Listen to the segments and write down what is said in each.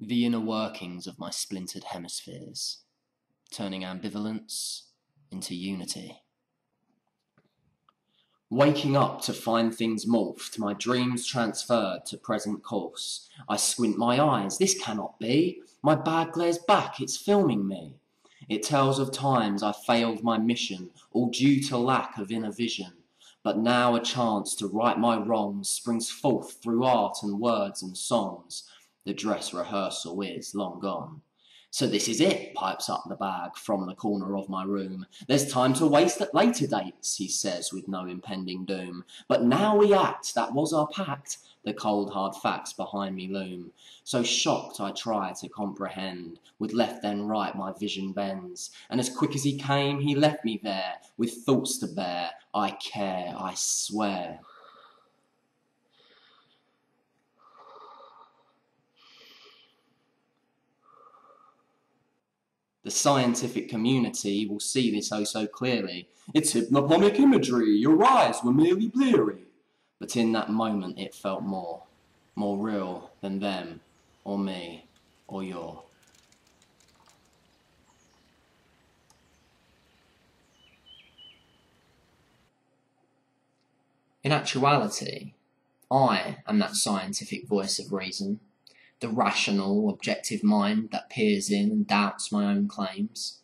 The inner workings of my splintered hemispheres, turning ambivalence into unity. Waking up to find things morphed, my dreams transferred to present course. I squint my eyes, this cannot be. My bag glares back, it's filming me. It tells of times I failed my mission, all due to lack of inner vision. But now a chance to right my wrongs springs forth through art and words and songs. The dress rehearsal is long gone. So this is it, pipes up the bag from the corner of my room. There's time to waste at later dates, he says with no impending doom. But now we act, that was our pact. The cold hard facts behind me loom. So shocked I try to comprehend. With left then right my vision bends. And as quick as he came, he left me there. With thoughts to bear, I care, I swear. The scientific community will see this oh so clearly. It's hypnopompic imagery, your eyes were merely bleary. But in that moment it felt more real than them, or me, or your. In actuality, I am that scientific voice of reason, the rational, objective mind that peers in and doubts my own claims.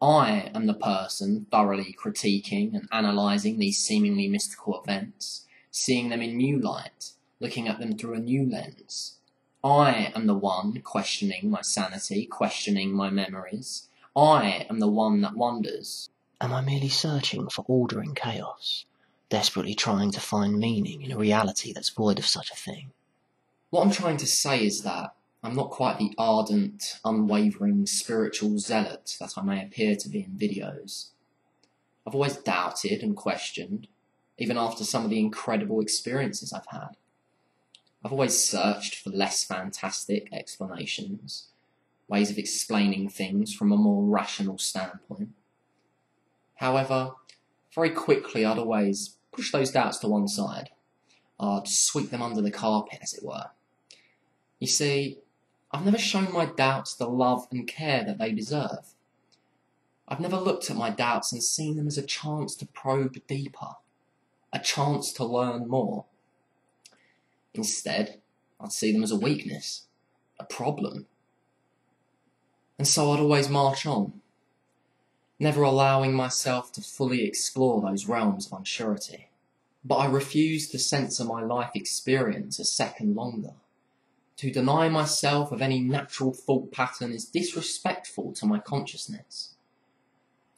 I am the person thoroughly critiquing and analysing these seemingly mystical events, seeing them in new light, looking at them through a new lens. I am the one questioning my sanity, questioning my memories. I am the one that wonders, am I merely searching for order in chaos, desperately trying to find meaning in a reality that's void of such a thing? What I'm trying to say is that I'm not quite the ardent, unwavering spiritual zealot that I may appear to be in videos. I've always doubted and questioned, even after some of the incredible experiences I've had. I've always searched for less fantastic explanations, ways of explaining things from a more rational standpoint. However, very quickly I'd always push those doubts to one side. I'd sweep them under the carpet, as it were. You see, I've never shown my doubts the love and care that they deserve. I've never looked at my doubts and seen them as a chance to probe deeper, a chance to learn more. Instead, I'd see them as a weakness, a problem. And so I'd always march on, never allowing myself to fully explore those realms of unsurety. But I refused to censor my life experience a second longer. To deny myself of any natural thought pattern is disrespectful to my consciousness.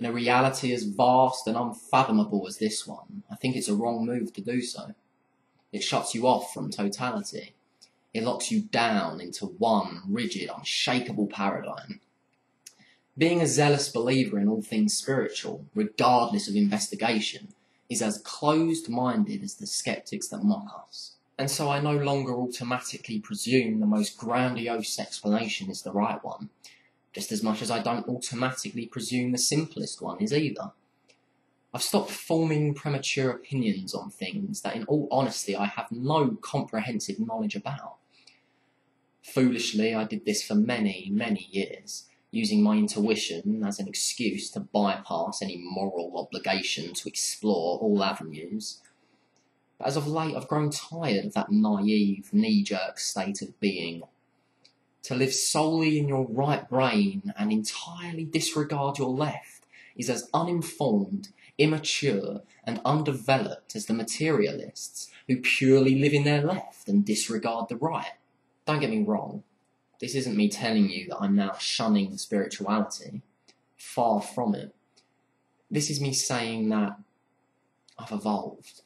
In a reality as vast and unfathomable as this one, I think it's a wrong move to do so. It shuts you off from totality. It locks you down into one rigid, unshakable paradigm. Being a zealous believer in all things spiritual, regardless of investigation, is as closed-minded as the skeptics that mock us. And so I no longer automatically presume the most grandiose explanation is the right one, just as much as I don't automatically presume the simplest one is either. I've stopped forming premature opinions on things that, in all honesty, I have no comprehensive knowledge about. Foolishly, I did this for many, many years, using my intuition as an excuse to bypass any moral obligation to explore all avenues. But as of late, I've grown tired of that naive, knee-jerk state of being. To live solely in your right brain and entirely disregard your left is as uninformed, immature, and undeveloped as the materialists who purely live in their left and disregard the right. Don't get me wrong, this isn't me telling you that I'm now shunning spirituality. Far from it. This is me saying that I've evolved.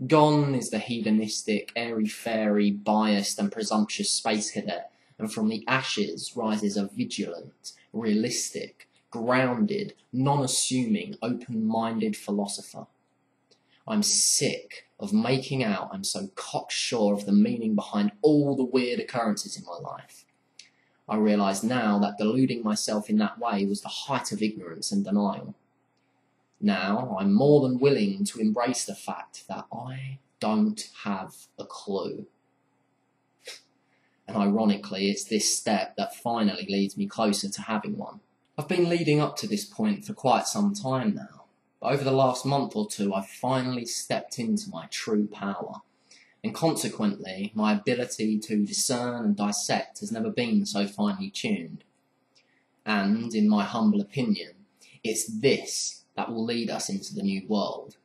Gone is the hedonistic, airy-fairy, biased and presumptuous space cadet, and from the ashes rises a vigilant, realistic, grounded, non-assuming, open-minded philosopher. I'm sick of making out I'm so cocksure of the meaning behind all the weird occurrences in my life. I realise now that deluding myself in that way was the height of ignorance and denial. Now I'm more than willing to embrace the fact that I don't have a clue. And ironically, it's this step that finally leads me closer to having one. I've been leading up to this point for quite some time now, but over the last month or two I've finally stepped into my true power, and consequently my ability to discern and dissect has never been so finely tuned. And, in my humble opinion, it's this that will lead us into the new world.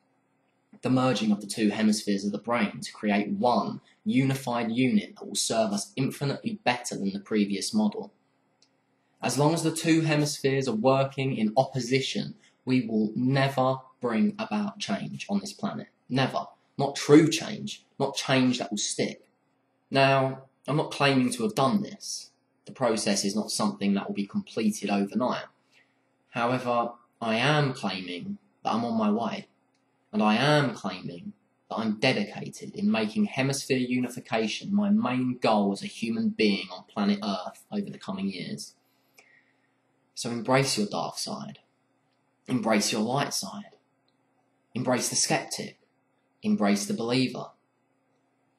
The merging of the two hemispheres of the brain to create one unified unit that will serve us infinitely better than the previous model. As long as the two hemispheres are working in opposition, we will never bring about change on this planet. Never. Not true change, not change that will stick. Now, I'm not claiming to have done this. The process is not something that will be completed overnight. However, I am claiming that I'm on my way. And I am claiming that I'm dedicated in making hemisphere unification my main goal as a human being on planet Earth over the coming years. So embrace your dark side. Embrace your light side. Embrace the skeptic. Embrace the believer.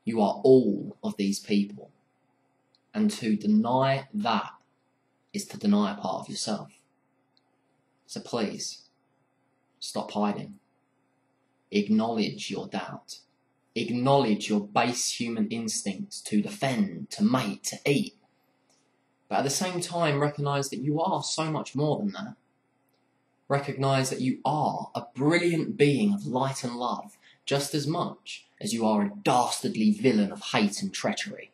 You are all of these people. And to deny that is to deny a part of yourself. So please, stop hiding. Acknowledge your doubt. Acknowledge your base human instincts to defend, to mate, to eat. But at the same time, recognise that you are so much more than that. Recognise that you are a brilliant being of light and love, just as much as you are a dastardly villain of hate and treachery.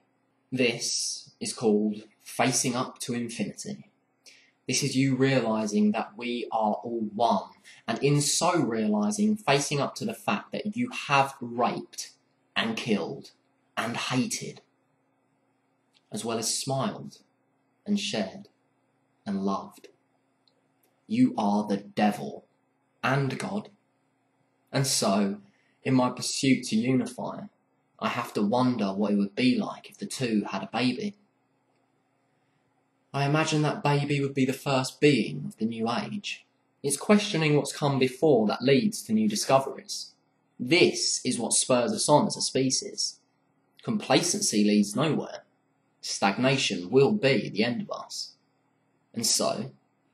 This is called facing up to infinity. This is you realising that we are all one, and in so realising, facing up to the fact that you have raped and killed and hated, as well as smiled and shared and loved. You are the devil and God. And so, in my pursuit to unify, I have to wonder what it would be like if the two had a baby. I imagine that baby would be the first being of the new age. It's questioning what's come before that leads to new discoveries. This is what spurs us on as a species. Complacency leads nowhere. Stagnation will be the end of us. And so,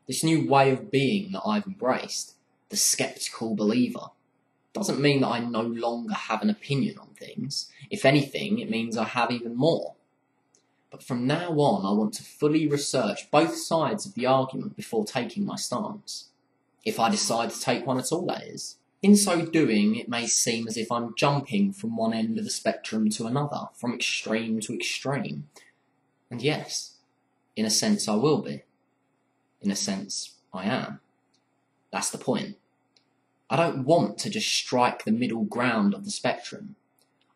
this new way of being that I've embraced, the skeptical believer, doesn't mean that I no longer have an opinion on things. If anything, it means I have even more. But from now on, I want to fully research both sides of the argument before taking my stance. If I decide to take one at all, that is. In so doing, it may seem as if I'm jumping from one end of the spectrum to another, from extreme to extreme. And yes, in a sense I will be. In a sense, I am. That's the point. I don't want to just strike the middle ground of the spectrum.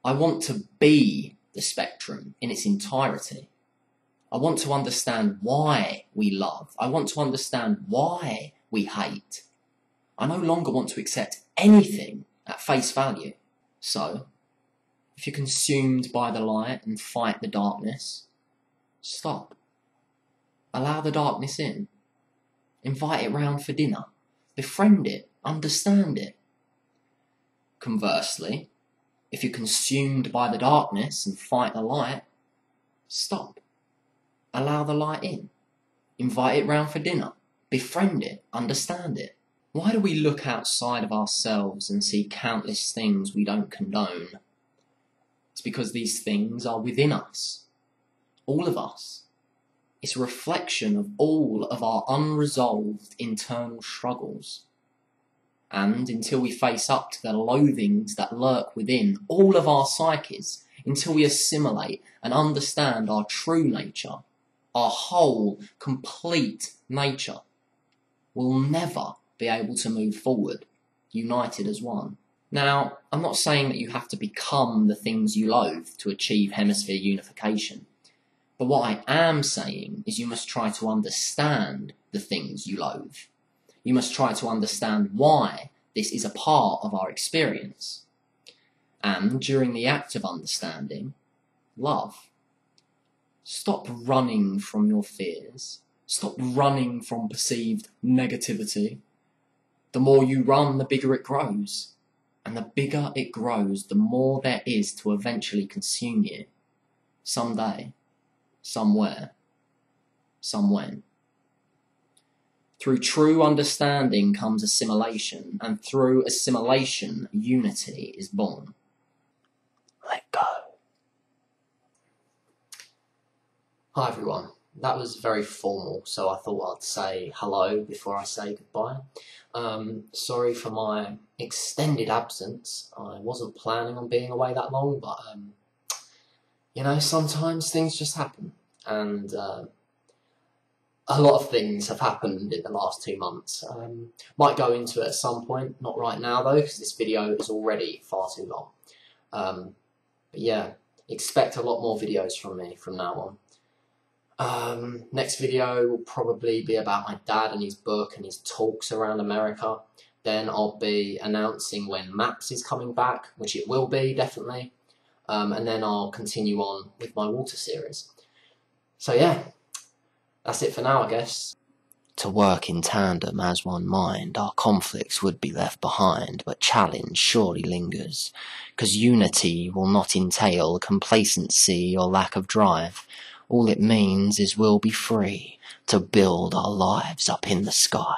I want to be the spectrum in its entirety. I want to understand why we love. I want to understand why we hate. I no longer want to accept anything at face value. So, if you're consumed by the light and fight the darkness, stop. Allow the darkness in. Invite it round for dinner. Befriend it. Understand it. Conversely, if you're consumed by the darkness and fight the light, stop. Allow the light in. Invite it round for dinner. Befriend it. Understand it. Why do we look outside of ourselves and see countless things we don't condone? It's because these things are within us. All of us. It's a reflection of all of our unresolved internal struggles. And until we face up to the loathings that lurk within all of our psyches, until we assimilate and understand our true nature, our whole, complete nature, we'll never be able to move forward, united as one. Now, I'm not saying that you have to become the things you loathe to achieve hemisphere unification. But what I am saying is you must try to understand the things you loathe. You must try to understand why this is a part of our experience. And during the act of understanding, love. Stop running from your fears. Stop running from perceived negativity. The more you run, the bigger it grows. And the bigger it grows, the more there is to eventually consume you. Someday. somewhere, some when. Through true understanding comes assimilation, and through assimilation, unity is born. Let go. Hi everyone. That was very formal, so I thought I'd say hello before I say goodbye. Sorry for my extended absence. I wasn't planning on being away that long, but you know, sometimes things just happen, and a lot of things have happened in the last 2 months. Might go into it at some point, not right now though, because this video is already far too long. But yeah, expect a lot more videos from me from now on. Next video will probably be about my dad and his book and his talks around America. Then I'll be announcing when Maps is coming back, which it will be, definitely. And then I'll continue on with my water series. So yeah, that's it for now, I guess. To work in tandem as one mind, our conflicts would be left behind, but challenge surely lingers, 'cause unity will not entail complacency or lack of drive. All it means is we'll be free to build our lives up in the sky.